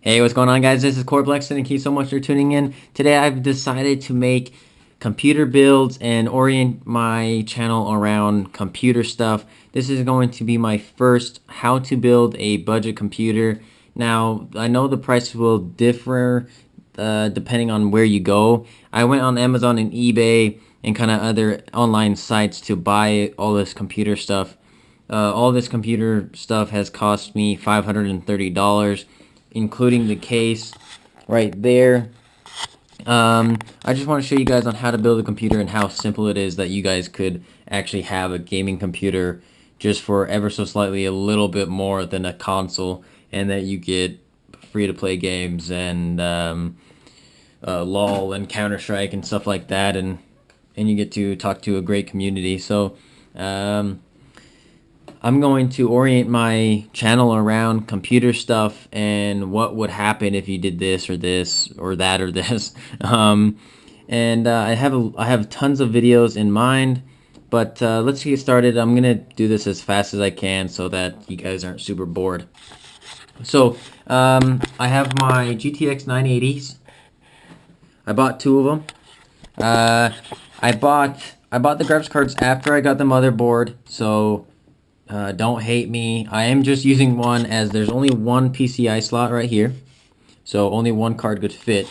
Hey, what's going on, guys? This is Corplex, and thank you so much for tuning in. Today, I've decided to make computer builds and orient my channel around computer stuff. This is going to be my first how to build a budget computer. Now, I know the price will differ depending on where you go. I went on Amazon and eBay and kind of other online sites to buy all this computer stuff. All this computer stuff has cost me $530, including the case right there. I just want to show you guys on how to build a computer and how simple it is that you guys could actually have a gaming computer just for ever so slightly a little bit more than a console, and that you get free to play games and LOL and Counter-Strike and stuff like that, and you get to talk to a great community. So I'm going to orient my channel around computer stuff and what would happen if you did this or that or this. And I have tons of videos in mind, but let's get started. I'm gonna do this as fast as I can so that you guys aren't super bored. So I have my GTX 980s. I bought two of them. I bought the graphics cards after I got the motherboard, so don't hate me. I am just using one, as there's only one PCI slot right here, so only one card could fit.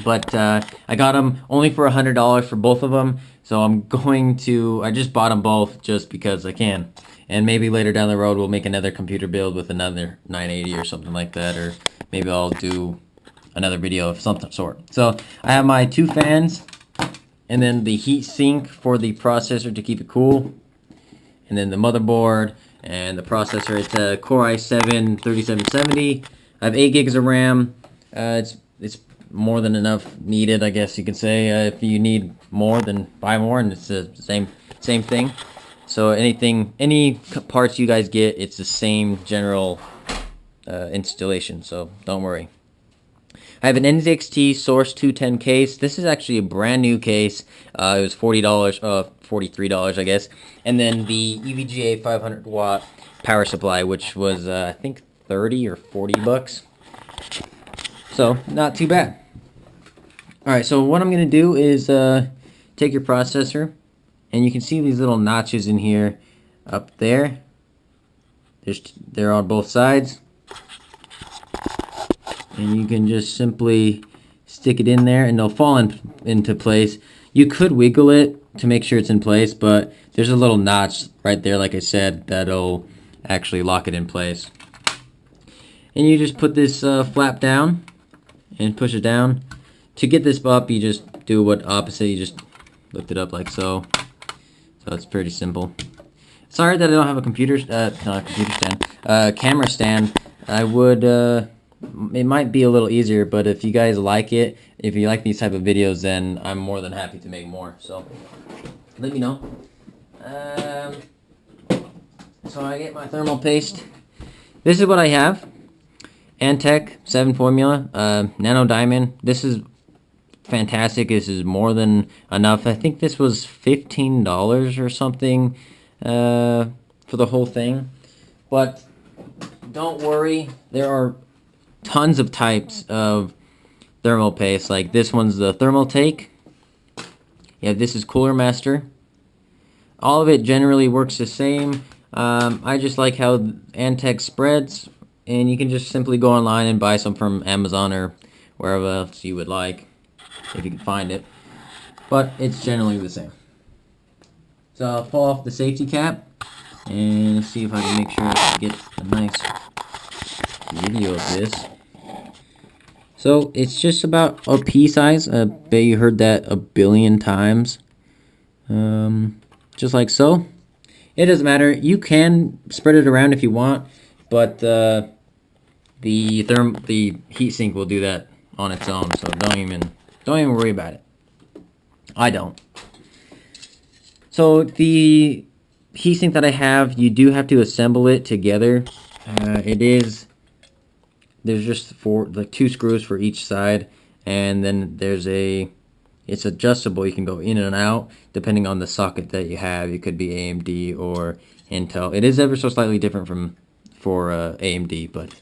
But I got them only for $100 for both of them, so I just bought them both just because I can. And maybe later down the road we'll make another computer build with another 980 or something like that, or maybe I'll do another video of some sort. So I have my two fans, and then the heat sink for the processor to keep it cool. And then the motherboard and the processor. It's a Core i7 3770. I have 8 gigs of RAM. It's more than enough needed, I guess you could say. If you need more, then buy more, and it's the same thing. So any parts you guys get, it's the same general installation. So don't worry. I have an Nzxt Source 210 case. This is actually a brand new case. It was $40, $43, I guess. And then the EVGA 500 watt power supply, which was I think 30 or 40 bucks. So not too bad. All right, so what I'm gonna do is take your processor, and you can see these little notches in here, up there. They're on both sides. And you can just simply stick it in there and they'll fall into place. You could wiggle it to make sure it's in place, but there's a little notch right there, like I said, that'll actually lock it in place. And you just put this flap down and push it down. To get this up, you just do what opposite, you just lift it up like so. So it's pretty simple. Sorry that I don't have a computer, not a computer stand, camera stand. I would, it might be a little easier, but if you guys like it, if you like these type of videos, then I'm more than happy to make more. So let me know. So I get my thermal paste. This is what I have. Antec 7 formula, nano diamond. This is fantastic. This is more than enough. I think this was $15 or something for the whole thing. But don't worry, there are tons of types of thermal paste. Like this one's the thermal take. Yeah, this is Cooler Master. All of it generally works the same. I just like how Antec spreads, and you can just simply go online and buy some from Amazon or wherever else you would like, if you can find it. But it's generally the same. So I'll pull off the safety cap and see if I can make sure I get a nice video of this. So it's just about a pea size. I bet you heard that a billion times. Just like so. It doesn't matter. You can spread it around if you want, but the heatsink will do that on its own. So don't even worry about it. I don't. So the heatsink that I have, you do have to assemble it together. There's just two screws for each side, and then it's adjustable. You can go in and out depending on the socket that you have. It could be AMD or Intel. It is ever so slightly different for AMD, but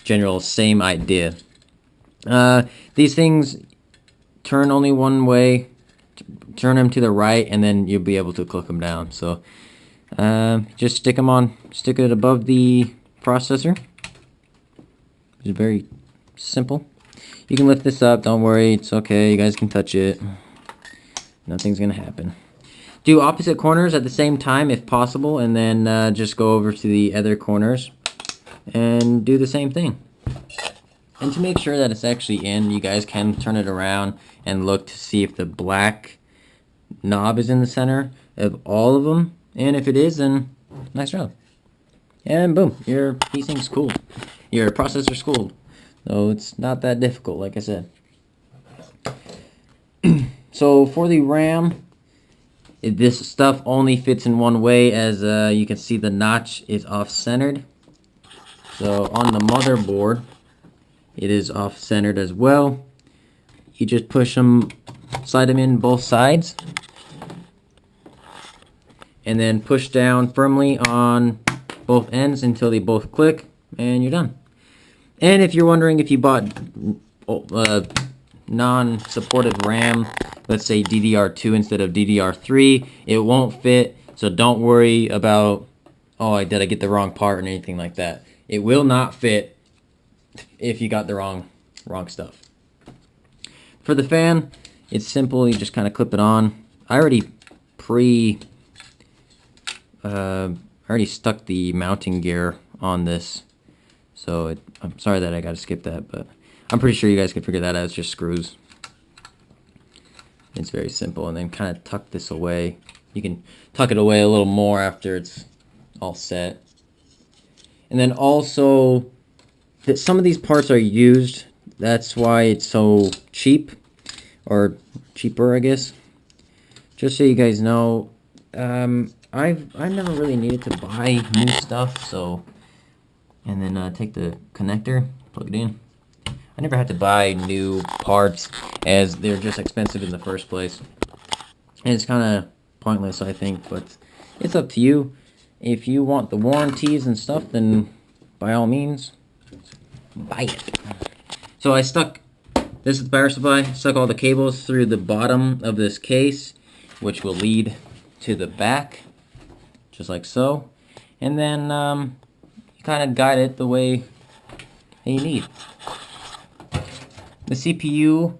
general same idea. These things turn only one way. Turn them to the right, and then you'll be able to click them down. So just stick it above the processor. It's very simple. You can lift this up, don't worry, it's okay, you guys can touch it. Nothing's gonna happen. Do opposite corners at the same time if possible, and then just go over to the other corners and do the same thing. And to make sure that it's actually in, you guys can turn it around and look to see if the black knob is in the center of all of them. And if it is, then nice job. And boom, your PC's cool. Your processor's cool. So it's not that difficult, like I said. So for the RAM, this stuff only fits in one way, as you can see the notch is off-centered. So on the motherboard, it is off-centered as well. You just push them, slide them in both sides, and then push down firmly on both ends until they both click, and you're done. And if you're wondering if you bought non-supportive RAM, let's say DDR2 instead of DDR3, it won't fit, so don't worry about, oh, did I get the wrong part or anything like that. It will not fit if you got the wrong stuff. For the fan, it's simple. You just kind of clip it on. I already stuck the mounting gear on this, so I'm sorry that I got to skip that, but I'm pretty sure you guys can figure that out. It's just screws. It's very simple. And then kind of tuck this away. You can tuck it away a little more after it's all set. And then also, some of these parts are used. That's why it's so cheap, or cheaper, I guess. Just so you guys know, I've never really needed to buy new stuff. So, and then take the connector, plug it in. I never had to buy new parts, as they're just expensive in the first place. And it's kind of pointless, I think, but it's up to you. If you want the warranties and stuff, then by all means, buy it. So I stuck, this is the power supply, stuck all the cables through the bottom of this case, which will lead to the back, just like so. And then you kind of guide it the way you need. The CPU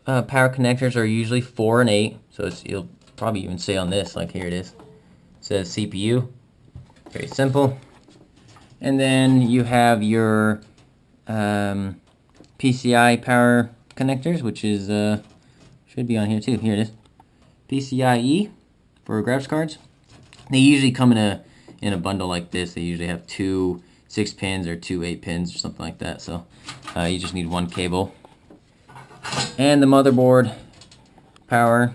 power connectors are usually 4 and 8, so you'll probably even say on this, like here it is, it says CPU. Very simple. And then you have your PCI power connectors, which is should be on here too. Here it is, PCIe for graphics cards. They usually come in a bundle like this. They usually have 2 6 pins or 2 8 pins or something like that. So you just need one cable. And the motherboard power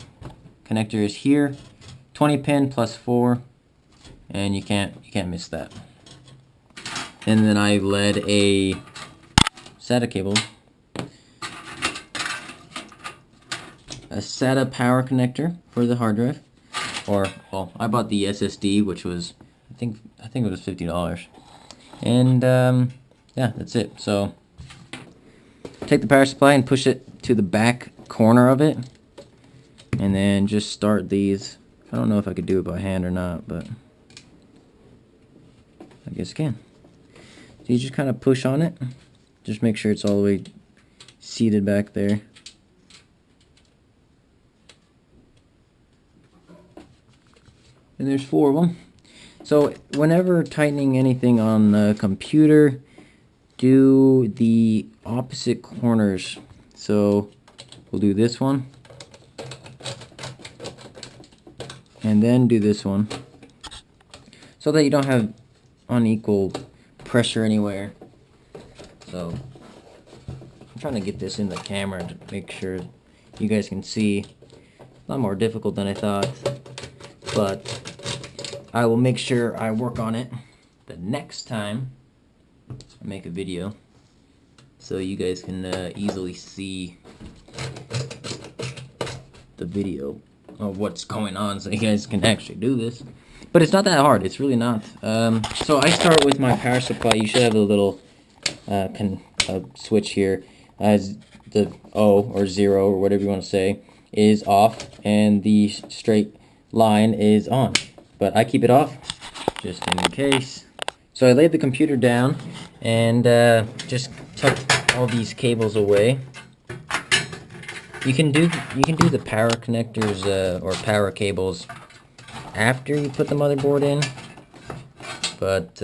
connector is here, 20 pin plus 4, and you can't miss that. And then I led a SATA cable, a SATA power connector for the hard drive, or well, I bought the SSD, which was I think it was $50, and yeah, that's it. So take the power supply and push it to the back corner of it, and then just start these. I don't know if I could do it by hand or not, but I guess I can. So you just kind of push on it. Just make sure it's all the way seated back there. And there's 4 of them. So whenever tightening anything on the computer, do the opposite corners. So we'll do this one, and then do this one, so that you don't have unequal pressure anywhere. So I'm trying to get this in the camera to make sure you guys can see. A lot more difficult than I thought, but I will make sure I work on it the next time I make a video, so you guys can easily see the video of what's going on, so you guys can actually do this. But it's not that hard. It's really not. So I start with my power supply. You should have a little switch here, as the O or 0 or whatever you want to say is off, and the straight line is on. But I keep it off just in case. So I laid the computer down and just tucked all these cables away. You can do the power connectors or power cables after you put the motherboard in, but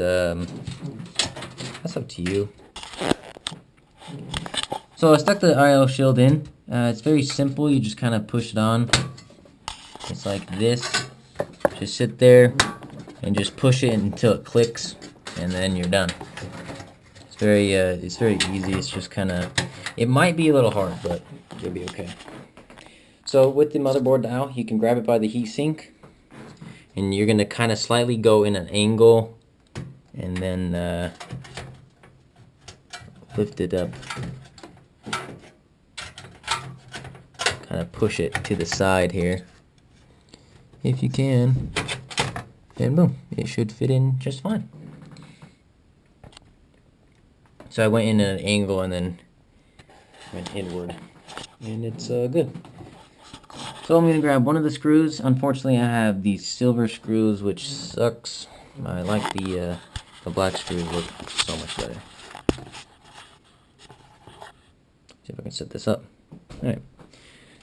that's up to you. So I stuck the I/O shield in. It's very simple. You just kind of push it on. It's like this. Just sit there and just push it until it clicks, and then you're done. It's very easy. It's just kind of, it might be a little hard, but you'll be okay. So with the motherboard now, you can grab it by the heatsink, and you're gonna kind of slightly go in an angle, and then lift it up. Kind of push it to the side here, if you can, and boom, it should fit in just fine. So I went in at an angle and then went inward, and it's good. So I'm going to grab one of the screws. Unfortunately, I have these silver screws, which sucks. I like the black screws, look so much better. See if I can set this up. Alright.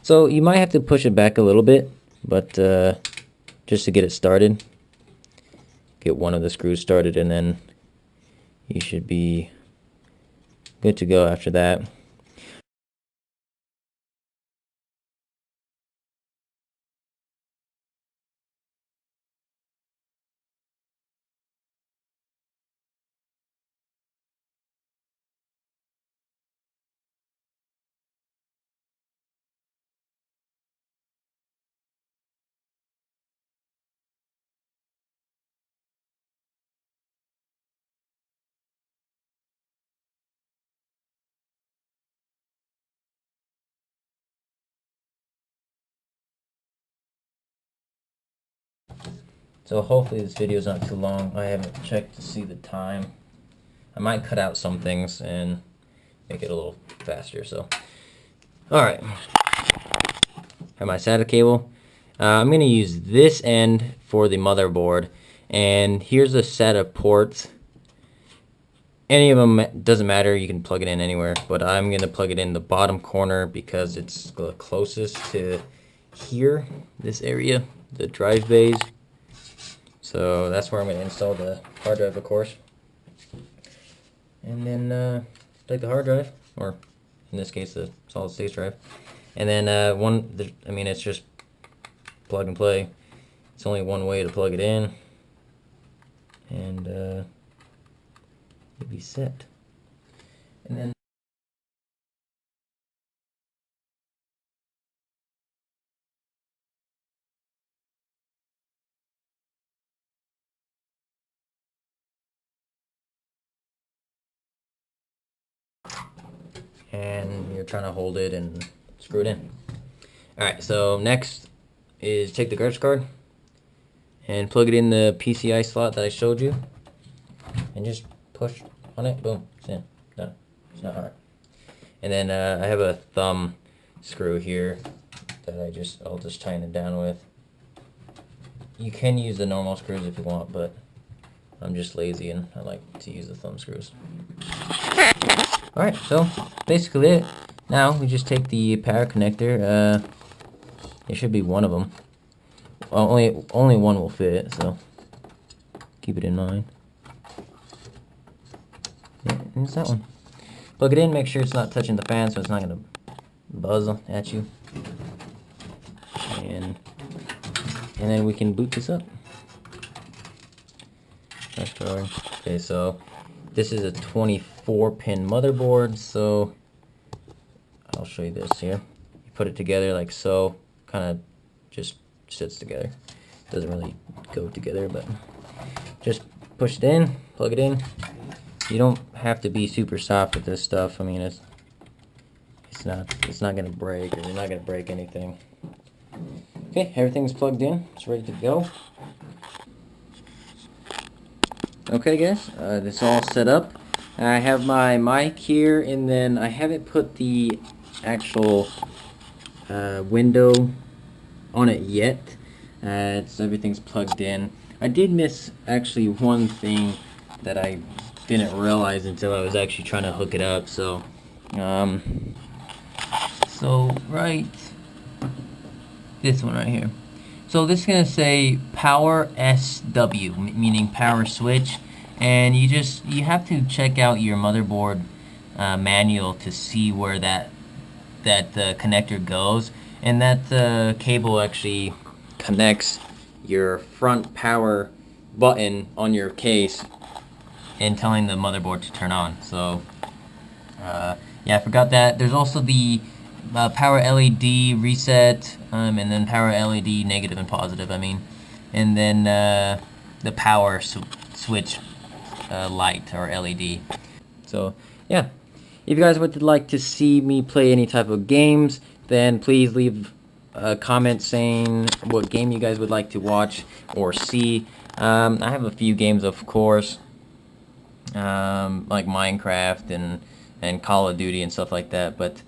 So you might have to push it back a little bit, but just to get it started. Get one of the screws started, and then you should be good to go after that. So hopefully this video is not too long. I haven't checked to see the time. I might cut out some things and make it a little faster. So, alright. Have my SATA cable. I'm going to use this end for the motherboard. And here's the SATA ports. Any of them, doesn't matter, you can plug it in anywhere. But I'm going to plug it in the bottom corner because it's the closest to here, this area, the drive bays. So that's where I'm going to install the hard drive, of course. And then take the hard drive, or in this case the solid state drive. And then it's just plug and play. It's only one way to plug it in. And you'll be set. And then you're trying to hold it and screw it in. Alright, so next is take the graphics card and plug it in the PCI slot that I showed you, and just push on it, boom, it's in, done. It's not hard. And then I have a thumb screw here that I'll just tighten it down with. You can use the normal screws if you want, but I'm just lazy and I like to use the thumb screws. Alright, so basically it. Now we just take the power connector. It should be one of them. Only one will fit, so keep it in mind. Yeah, it's that one. Plug it in, make sure it's not touching the fan so it's not going to buzz at you. And then we can boot this up. Okay, so this is a 24-pin motherboard, so I'll show you this here. You put it together like so, kind of just sits together. Doesn't really go together, but just push it in, plug it in. You don't have to be super soft with this stuff. I mean, it's not gonna break, or you're not gonna break anything. Okay, everything's plugged in. It's ready to go. Okay, guys, this all set up. I have my mic here, and then I haven't put the actual window on it yet. Everything's plugged in. I did miss actually one thing that I didn't realize until I was actually trying to hook it up. Right, this one right here. So this is gonna say power SW, meaning power switch, and you have to check out your motherboard manual to see where that connector goes, and that cable actually connects your front power button on your case and telling the motherboard to turn on. So yeah, I forgot that. There's also the power LED reset, and then power LED negative and positive, and then the power switch light or LED. So yeah, if you guys would like to see me play any type of games, then please leave a comment saying what game you guys would like to watch or see. I have a few games, of course, like Minecraft and Call of Duty and stuff like that. But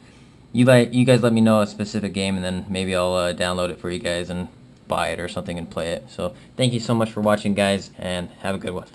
you guys let me know a specific game, and then maybe I'll download it for you guys and buy it or something and play it. So thank you so much for watching, guys, and have a good one.